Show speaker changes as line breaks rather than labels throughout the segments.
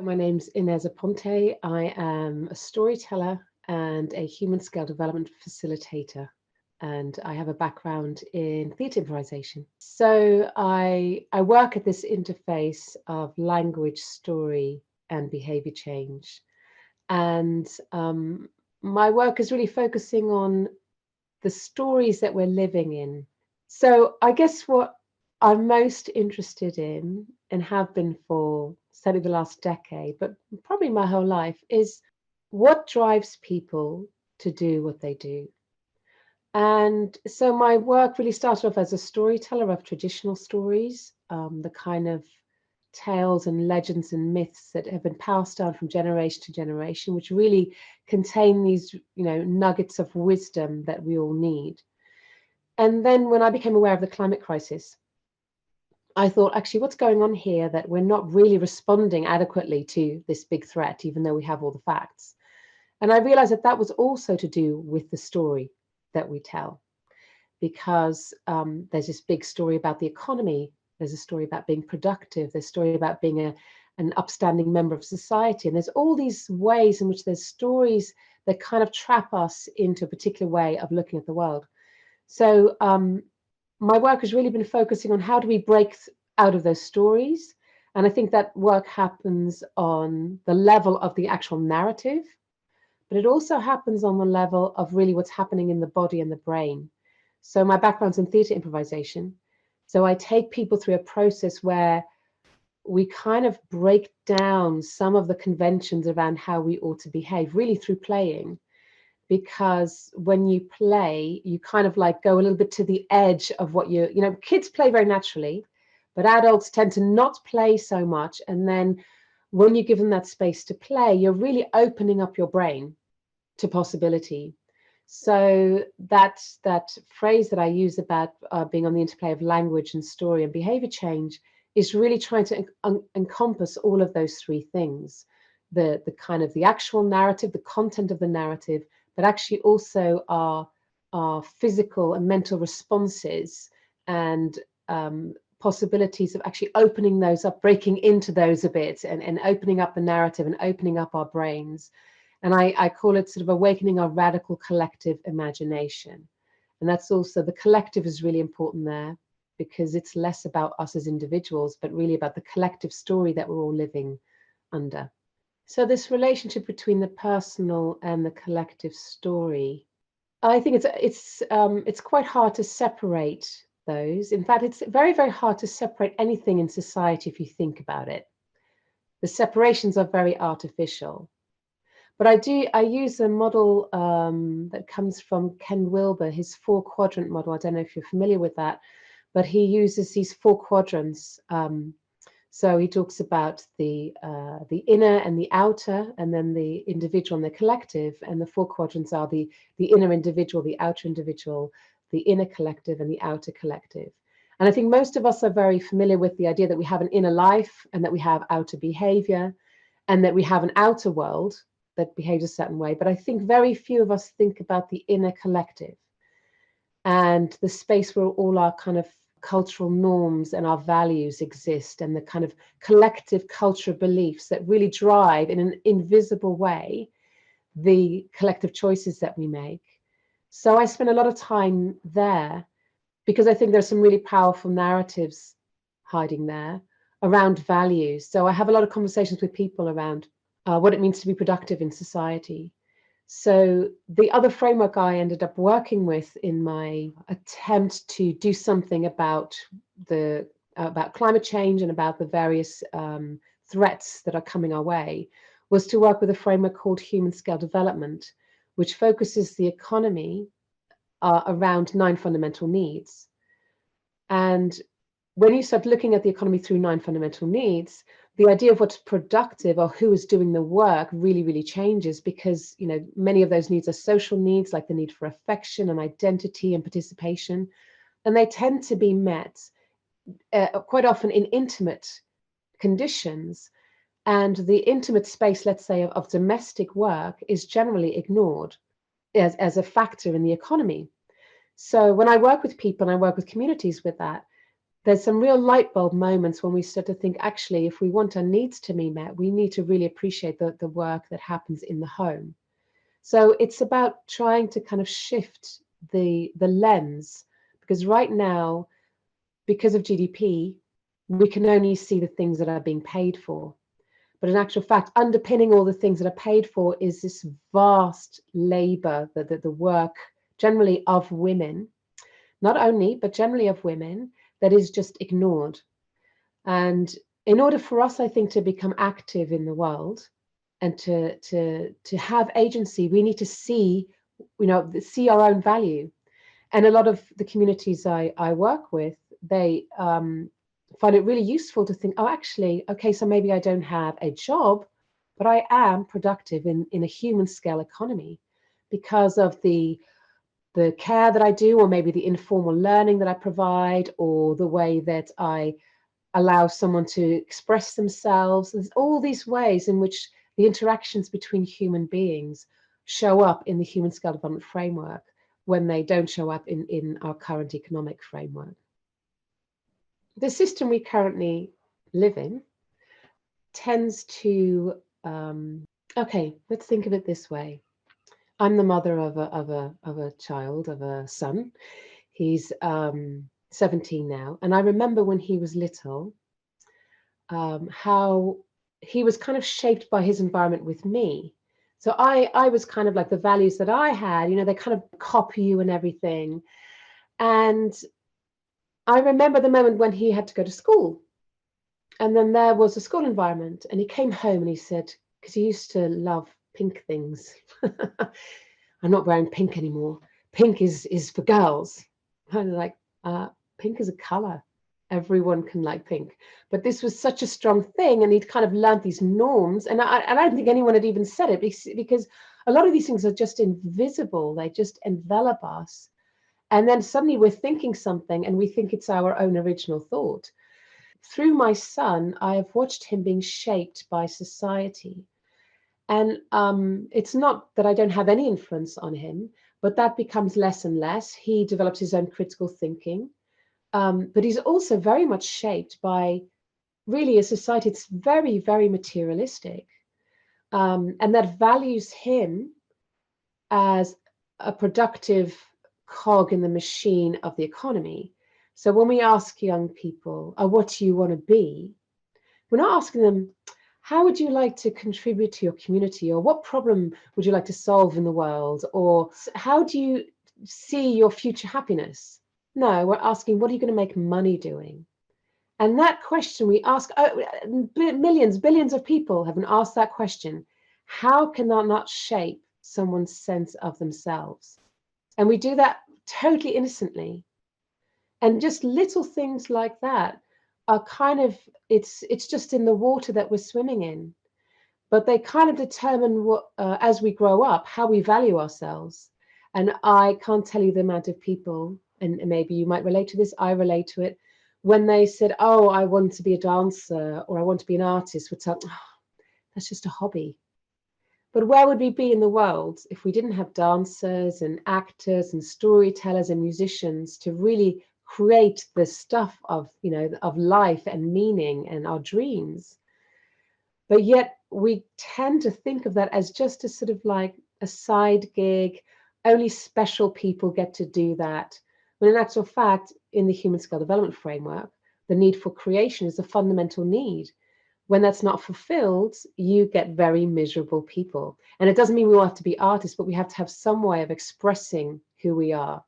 My name's Inez Aponte. I am a storyteller and a human scale development facilitator. And I have a background in theatre improvisation. So I work at this interface of language, story, and behavior change. And my work is really focusing on the stories that we're living in. So I guess what I'm most interested in, and have been for certainly the last decade, but probably my whole life, is what drives people to do what they do. And so my work really started off as a storyteller of traditional stories, the kind of tales and legends and myths that have been passed down from generation to generation, which really contain these, nuggets of wisdom that we all need. And then when I became aware of the climate crisis, I thought, actually, what's going on here that we're not really responding adequately to this big threat, even though we have all the facts. And I realized that that was also to do with the story that we tell, because there's this big story about the economy. There's a story about being productive. There's a story about being an upstanding member of society. And there's all these ways in which there's stories that kind of trap us into a particular way of looking at the world. So my work has really been focusing on how do we break out of those stories. And I think that work happens on the level of the actual narrative, but it also happens on the level of really what's happening in the body and the brain. So my background's in theatre improvisation. So I take people through a process where we kind of break down some of the conventions around how we ought to behave, really through playing. Because when you play, you kind of like go a little bit to the edge of what kids play very naturally, but adults tend to not play so much. And then when you give them that space to play, you're really opening up your brain to possibility. So that phrase that I use about being on the interplay of language and story and behavior change is really trying to encompass all of those three things. The kind of the actual narrative, the content of the narrative, but actually also our physical and mental responses and possibilities of actually opening those up, breaking into those a bit and opening up the narrative and opening up our brains. And I call it sort of awakening our radical collective imagination. And that's also, the collective is really important there, because it's less about us as individuals, but really about the collective story that we're all living under. So this relationship between the personal and the collective story, I think it's quite hard to separate those. In fact, it's very, very hard to separate anything in society if you think about it. The separations are very artificial. But I use a model that comes from Ken Wilber, his 4-quadrant model. I don't know if you're familiar with that, but he uses these 4 quadrants. So he talks about the inner and the outer, and then the individual and the collective. And the 4 quadrants are the inner individual, the outer individual, the inner collective, and the outer collective. And I think most of us are very familiar with the idea that we have an inner life and that we have outer behavior and that we have an outer world that behaves a certain way. But I think very few of us think about the inner collective and the space where all our kind of cultural norms and our values exist, and the kind of collective cultural beliefs that really drive in an invisible way the collective choices that we make. So I spend a lot of time there because I think there's some really powerful narratives hiding there around values. So I have a lot of conversations with people around what it means to be productive in society. So the other framework I ended up working with in my attempt to do something about climate change and about the various threats that are coming our way was to work with a framework called human scale development, which focuses the economy around 9 fundamental needs. And when you start looking at the economy through 9 fundamental needs, the idea of what's productive or who is doing the work really, really changes, because many of those needs are social needs, like the need for affection and identity and participation. And they tend to be met quite often in intimate conditions. And the intimate space, let's say, of domestic work is generally ignored as a factor in the economy. So when I work with people and I work with communities with that, there's some real light bulb moments when we start to think, actually, if we want our needs to be met, we need to really appreciate the work that happens in the home. So it's about trying to kind of shift the lens, because right now, because of GDP, we can only see the things that are being paid for. But in actual fact, underpinning all the things that are paid for is this vast labor, the work generally of women, not only, but generally of women, that is just ignored. And in order for us, I think, to become active in the world and to have agency, we need to see, see our own value. And a lot of the communities I work with, they find it really useful to think, oh, actually, okay, so maybe I don't have a job, but I am productive in a human scale economy because of the care that I do, or maybe the informal learning that I provide, or the way that I allow someone to express themselves. There's all these ways in which the interactions between human beings show up in the human scale development framework when they don't show up in our current economic framework. The system we currently live in tends to, okay, let's think of it this way. I'm the mother of a child, of a son. He's 17 now. And I remember when he was little, how he was kind of shaped by his environment with me. So I was kind of like the values that I had, they kind of copy you and everything. And I remember the moment when he had to go to school. And then there was a school environment, and he came home and he said, because he used to love pink things. I'm not wearing pink anymore. Pink is for girls. I was like, pink is a color. Everyone can like pink. But this was such a strong thing, and he'd kind of learned these norms. And I don't think anyone had even said it, because a lot of these things are just invisible. They just envelop us. And then suddenly we're thinking something, and we think it's our own original thought. Through my son, I have watched him being shaped by society. And it's not that I don't have any influence on him, but that becomes less and less. He develops his own critical thinking. But he's also very much shaped by really a society that's very, very materialistic, and that values him as a productive cog in the machine of the economy. So when we ask young people, what do you want to be? We're not asking them, how would you like to contribute to your community? Or what problem would you like to solve in the world? Or how do you see your future happiness? No, we're asking, what are you going to make money doing? And that question we ask, millions, billions of people have been asked that question. How can that not shape someone's sense of themselves? And we do that totally innocently. And just little things like that are kind of, it's just in the water that we're swimming in. But they kind of determine what, as we grow up, how we value ourselves. And I can't tell you the amount of people, and maybe you might relate to this, I relate to it, when they said, oh, I want to be a dancer, or I want to be an artist, would say, oh, that's just a hobby. But where would we be in the world if we didn't have dancers and actors and storytellers and musicians to really create the stuff of, of life and meaning and our dreams? But yet we tend to think of that as just a sort of like a side gig. Only special people get to do that. When in actual fact, in the human scale development framework, the need for creation is a fundamental need. When that's not fulfilled, you get very miserable people. And it doesn't mean we all have to be artists, but we have to have some way of expressing who we are.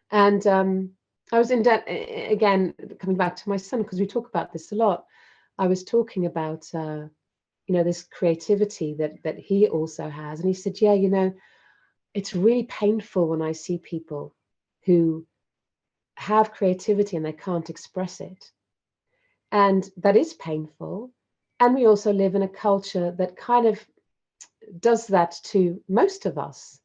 And I was in debt, again, coming back to my son, because we talk about this a lot. I was talking about, this creativity that he also has. And he said, yeah, it's really painful when I see people who have creativity and they can't express it. And that is painful. And we also live in a culture that kind of does that to most of us.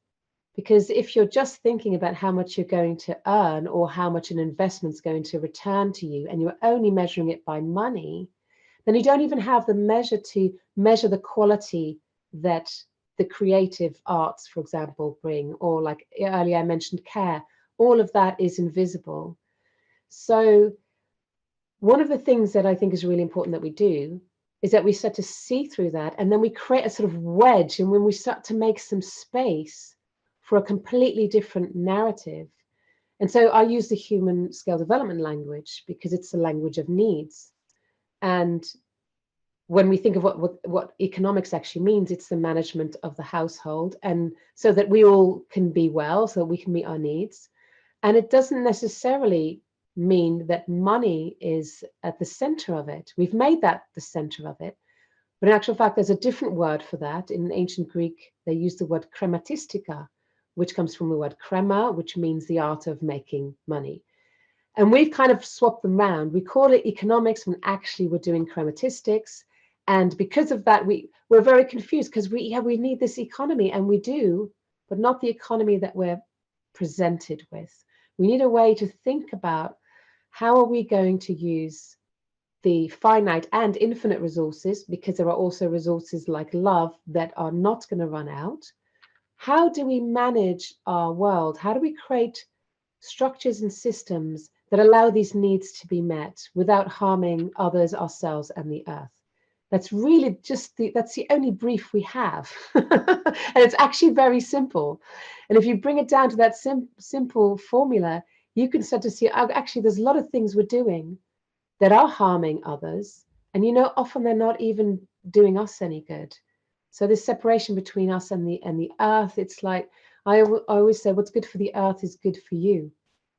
Because if you're just thinking about how much you're going to earn or how much an investment's going to return to you, and you're only measuring it by money, then you don't even have the measure to measure the quality that the creative arts, for example, bring, or like earlier I mentioned, care. All of that is invisible. So one of the things that I think is really important that we do is that we start to see through that, and then we create a sort of wedge. And when we start to make some space for a completely different narrative, and so I use the human scale development language because it's the language of needs. And when we think of what economics actually means, it's the management of the household, and so that we all can be well, so that we can meet our needs. And it doesn't necessarily mean that money is at the center of it. We've made that the center of it. But in actual fact, there's a different word for that. In ancient Greek, they used the word krematistika, which comes from the word krema, which means the art of making money. And we've kind of swapped them around. We call it economics when actually we're doing crematistics. And because of that, we're very confused because we need this economy, and we do, but not the economy that we're presented with. We need a way to think about how are we going to use the finite and infinite resources, because there are also resources like love that are not going to run out. How do we manage our world? How do we create structures and systems that allow these needs to be met without harming others, ourselves, and the earth? That's really that's the only brief we have. And it's actually very simple. And if you bring it down to that simple formula, you can start to see, actually, there's a lot of things we're doing that are harming others. And, often they're not even doing us any good. So this separation between us and the earth, it's like, I always say, what's good for the earth is good for you.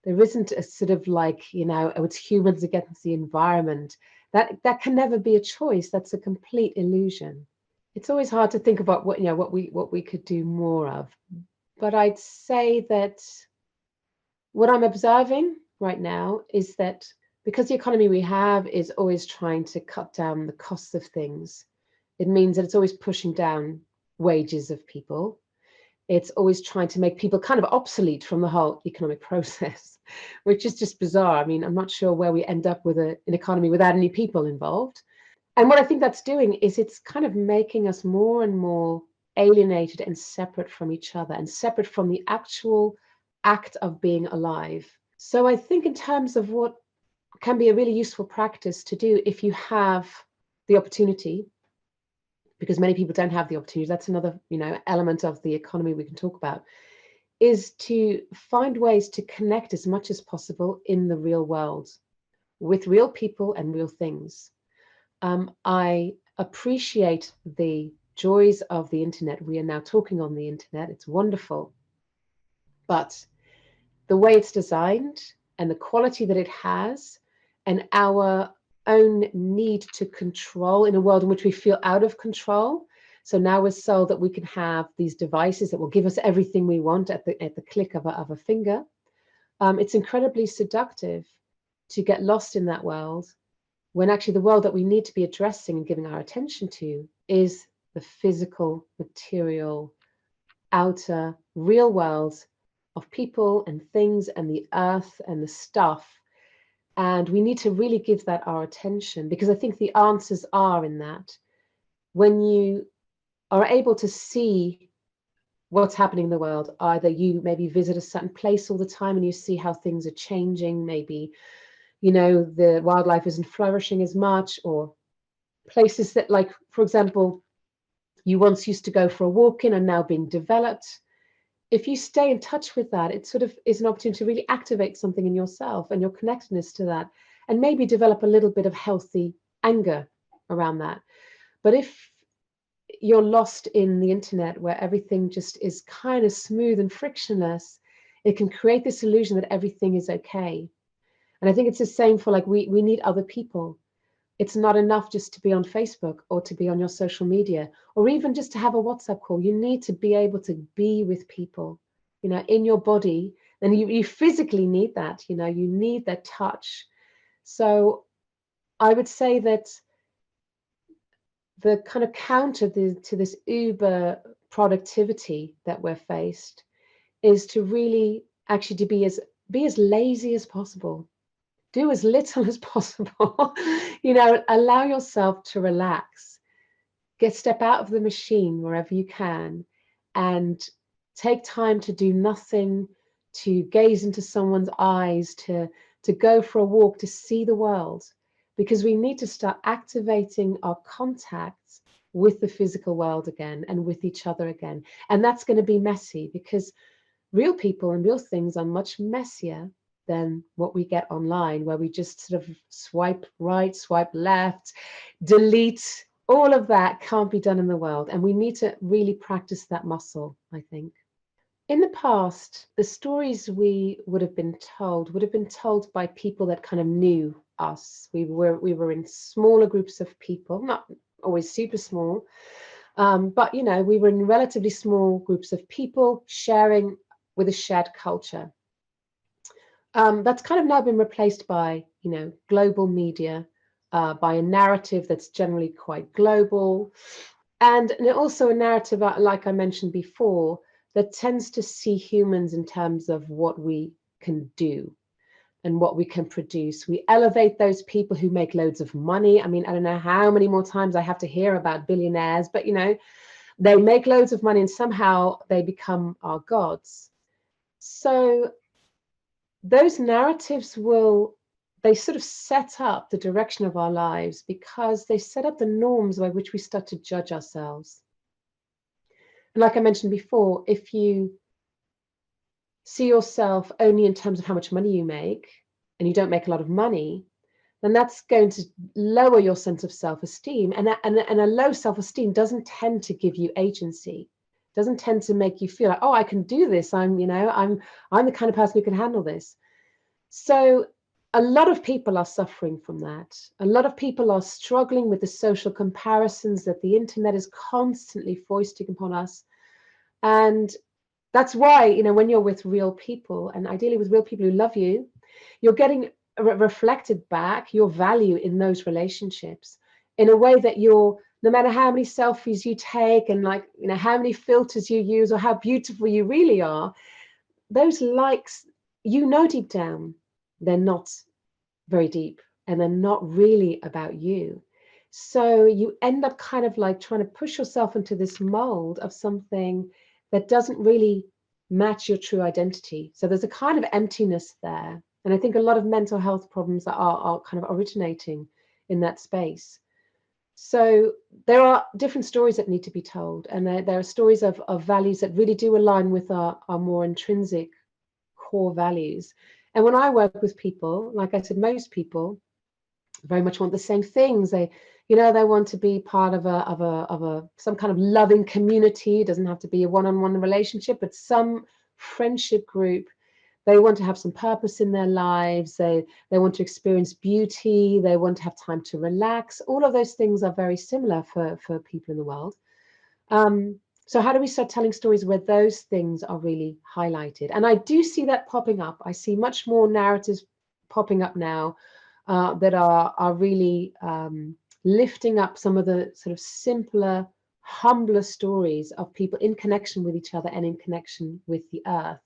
There isn't a sort of like, oh, it's humans against the environment. That can never be a choice. That's a complete illusion. It's always hard to think about what we could do more of. But I'd say that what I'm observing right now is that because the economy we have is always trying to cut down the costs of things, it means that it's always pushing down wages of people. It's always trying to make people kind of obsolete from the whole economic process, which is just bizarre. I mean, I'm not sure where we end up with an economy without any people involved. And what I think that's doing is it's kind of making us more and more alienated and separate from each other, and separate from the actual act of being alive. So I think in terms of what can be a really useful practice to do if you have the opportunity, because many people don't have the opportunity, that's another element of the economy we can talk about, is to find ways to connect as much as possible in the real world with real people and real things. I appreciate the joys of the internet. We are now talking on the internet. It's wonderful. But the way it's designed and the quality that it has, and our own need to control in a world in which we feel out of control. So now we're sold that we can have these devices that will give us everything we want at the click of a finger. It's incredibly seductive to get lost in that world, when actually the world that we need to be addressing and giving our attention to is the physical, material, outer, real world of people and things and the earth and the stuff. And we need to really give that our attention, because I think the answers are in that. When you are able to see what's happening in the world, either you maybe visit a certain place all the time and you see how things are changing, maybe, the wildlife isn't flourishing as much, or places that, like, for example, you once used to go for a walk in are now being developed. If you stay in touch with that, it sort of is an opportunity to really activate something in yourself and your connectedness to that, and maybe develop a little bit of healthy anger around that. But if you're lost in the internet, where everything just is kind of smooth and frictionless, it can create this illusion that everything is okay. And I think it's the same for, like, we need other people. It's not enough just to be on Facebook or to be on your social media, or even just to have a WhatsApp call. You need to be able to be with people, in your body. And you physically need that, you need that touch. So I would say that the kind of counter to this uber productivity that we're faced is to really actually to be as lazy as possible. Do as little as possible. Allow yourself to relax. Step out of the machine wherever you can, and take time to do nothing, to gaze into someone's eyes, to go for a walk, to see the world. because we need to start activating our contacts with the physical world again and with each other again. And that's going to be messy, because real people and real things are much messier than what we get online, where we just sort of swipe right, swipe left, delete. All of that can't be done in the world. And we need to really practice that muscle, I think. In the past, the stories we would have been told by people that kind of knew us. We were in smaller groups of people, not always super small, but we were in relatively small groups of people sharing with a shared culture. That's kind of now been replaced by global media, by a narrative that's generally quite global, and also a narrative, like I mentioned before, that tends to see humans in terms of what we can do and what we can produce. We elevate those people who make loads of money. I mean, I don't know how many more times I have to hear about billionaires, but they make loads of money and somehow they become our gods. So those narratives they sort of set up the direction of our lives, because they set up the norms by which we start to judge ourselves. And like I mentioned before, if you see yourself only in terms of how much money you make, and you don't make a lot of money, then that's going to lower your sense of self-esteem. And a low self-esteem doesn't tend to give you agency, doesn't tend to make you feel like, oh, I can do this. I'm the kind of person who can handle this. So a lot of people are suffering from that. A lot of people are struggling with the social comparisons that the internet is constantly foisting upon us. And that's why, when you're with real people, and ideally with real people who love you, you're getting reflected back your value in those relationships in a way that no matter how many selfies you take and how many filters you use or how beautiful you really are, those likes, deep down, they're not very deep and they're not really about you. So you end up kind of like trying to push yourself into this mold of something that doesn't really match your true identity. So there's a kind of emptiness there. And I think a lot of mental health problems are kind of originating in that space. So there are different stories that need to be told. And there are stories of values that really do align with our more intrinsic core values. And when I work with people, like I said, most people very much want the same things. They want to be part of some kind of loving community. It doesn't have to be a one-on-one relationship, but some friendship group. They want to have some purpose in their lives. They want to experience beauty. They want to have time to relax. All of those things are very similar for people in the world. So how do we start telling stories where those things are really highlighted? And I do see that popping up. I see much more narratives popping up now that are really lifting up some of the sort of simpler, humbler stories of people in connection with each other and in connection with the earth.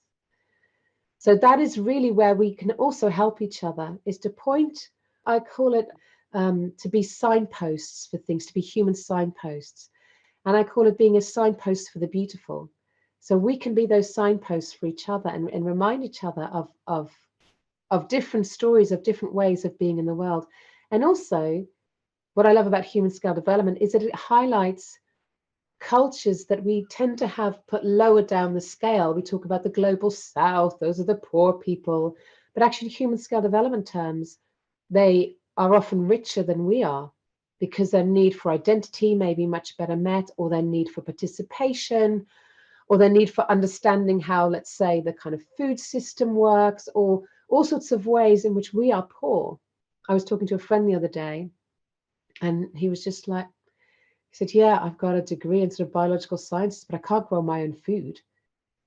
So that is really where we can also help each other, is to point, I call it to be signposts for things, to be human signposts. And I call it being a signpost for the beautiful. So we can be those signposts for each other and remind each other of different stories, of different ways of being in the world. And also, what I love about human scale development is that it highlights cultures that we tend to have put lower down the scale. We talk about the global south, those are the poor people, but actually human scale development terms, they are often richer than we are, because their need for identity may be much better met, or their need for participation, or their need for understanding how, let's say, the kind of food system works, or all sorts of ways in which we are poor. I was talking to a friend the other day, and he was just like, he said, yeah, I've got a degree in sort of biological sciences, but I can't grow my own food.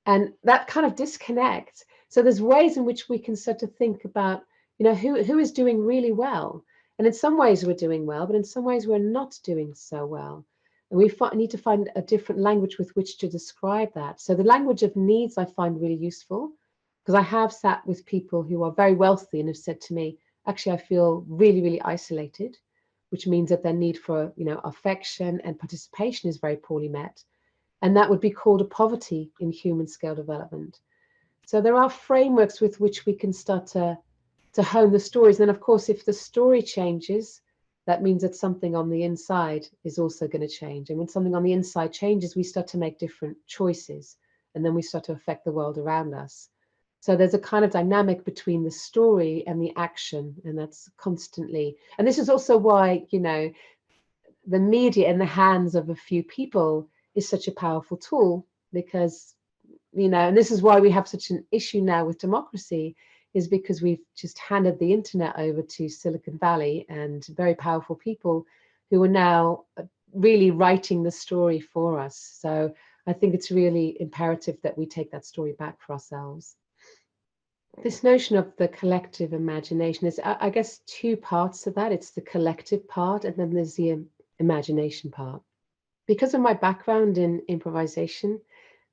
And that kind of disconnect. So there's ways in which we can start to think about, who is doing really well. And in some ways we're doing well, but in some ways we're not doing so well. And we need to find a different language with which to describe that. So the language of needs I find really useful, because I have sat with people who are very wealthy and have said to me, actually, I feel really, really isolated, which means that their need for, affection and participation is very poorly met. And that would be called a poverty in human scale development. So there are frameworks with which we can start to hone the stories. And then, of course, if the story changes, that means that something on the inside is also going to change. And when something on the inside changes, we start to make different choices, and then we start to affect the world around us. So there's a kind of dynamic between the story and the action, and that's constantly. And this is also why, you know, the media in the hands of a few people is such a powerful tool, because, you know, and this is why we have such an issue now with democracy, is because we've just handed the internet over to Silicon Valley and very powerful people who are now really writing the story for us. So I think it's really imperative that we take that story back for ourselves. This notion of the collective imagination is, I guess, two parts to that. It's the collective part, and then there's the imagination part. Because of my background in improvisation,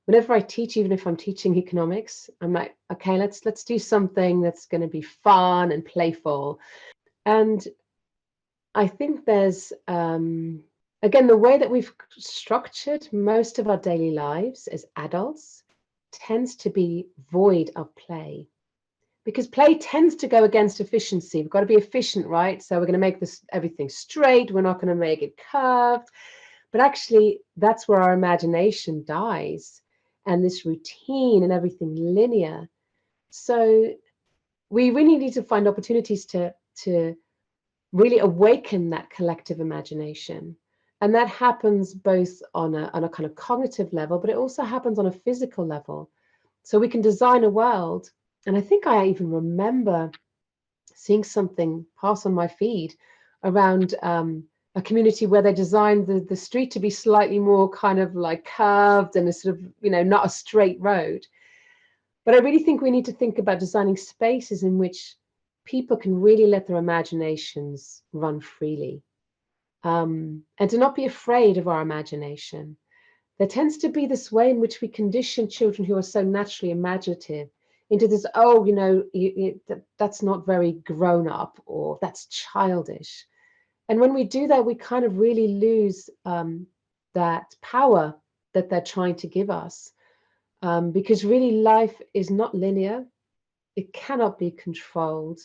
whenever I teach, even if I'm teaching economics, I'm like, okay, let's do something that's going to be fun and playful. And I think there's, again, the way that we've structured most of our daily lives as adults tends to be void of play. Because play tends to go against efficiency. We've got to be efficient, right? So we're going to make this everything straight. We're not going to make it curved. But actually, that's where our imagination dies, and this routine and everything linear. So we really need to find opportunities to really awaken that collective imagination. And that happens both on a kind of cognitive level, but it also happens on a physical level. So we can design a world. And I think I even remember seeing something pass on my feed around a community where they designed the street to be slightly more kind of like curved and a sort of, you know, not a straight road. But I really think we need to think about designing spaces in which people can really let their imaginations run freely, and to not be afraid of our imagination. There tends to be this way in which we condition children who are so naturally imaginative into this, oh, you know, that's not very grown up, or that's childish. And when we do that, we kind of really lose that power that they're trying to give us. Because really life is not linear. It cannot be controlled.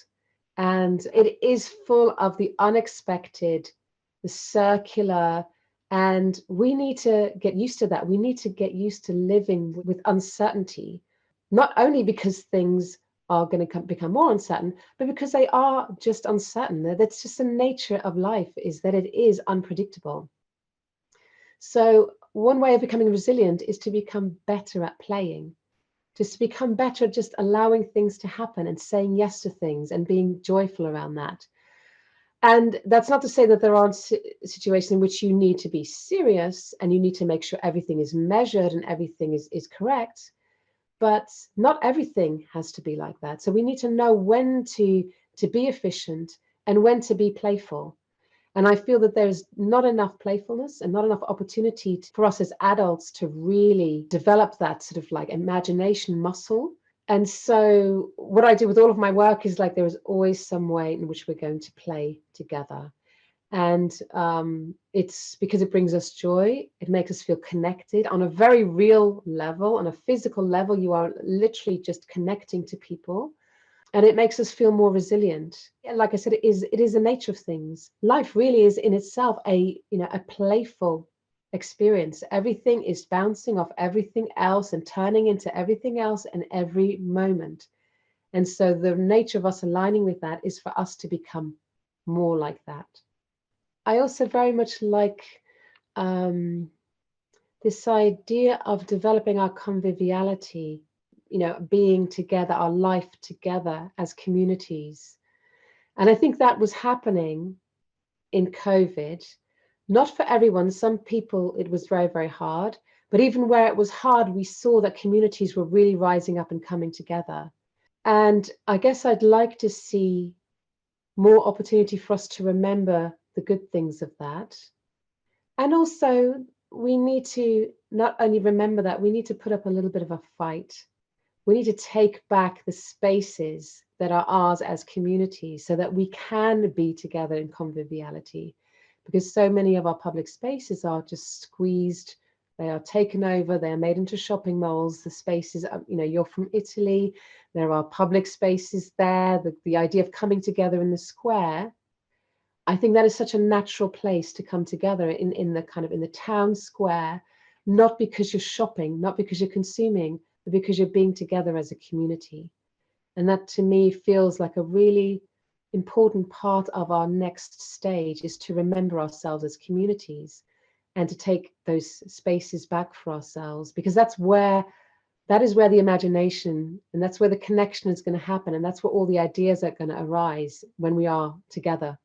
And it is full of the unexpected, the circular, and we need to get used to that. We need to get used to living with uncertainty, not only because things are going to become more uncertain, but because they are just uncertain. That's just the nature of life, is that it is unpredictable. So one way of becoming resilient is to become better at playing, just to become better at just allowing things to happen and saying yes to things and being joyful around that. And that's not to say that there aren't situations in which you need to be serious and you need to make sure everything is measured and everything is correct. But not everything has to be like that. So we need to know when to be efficient and when to be playful. And I feel that there's not enough playfulness and not enough opportunity for us as adults to really develop that sort of like imagination muscle. And so what I do with all of my work is like there is always some way in which we're going to play together. And it's because it brings us joy. It makes us feel connected on a very real level, on a physical level. You are literally just connecting to people. And it makes us feel more resilient. Like I said, it is the nature of things. Life really is in itself a playful experience. Everything is bouncing off everything else and turning into everything else in every moment. And so the nature of us aligning with that is for us to become more like that. I also very much like this idea of developing our conviviality, being together, our life together as communities. And I think that was happening in COVID. Not for everyone. Some people, it was very, very hard. But even where it was hard, we saw that communities were really rising up and coming together. And I guess I'd like to see more opportunity for us to remember the good things of that. And also, we need to not only remember that, we need to put up a little bit of a fight. We need to take back the spaces that are ours as communities so that we can be together in conviviality. Because so many of our public spaces are just squeezed They are taken over, they are made into shopping malls. The spaces, you're from Italy, there are public spaces there. The idea of coming together in the square, I think that is such a natural place to come together in the kind of in the town square, not because you're shopping, not because you're consuming, but because you're being together as a community. And that to me feels like a really important part of our next stage, is to remember ourselves as communities and to take those spaces back for ourselves, because that is where the imagination, and that's where the connection is going to happen, and that's where all the ideas are going to arise when we are together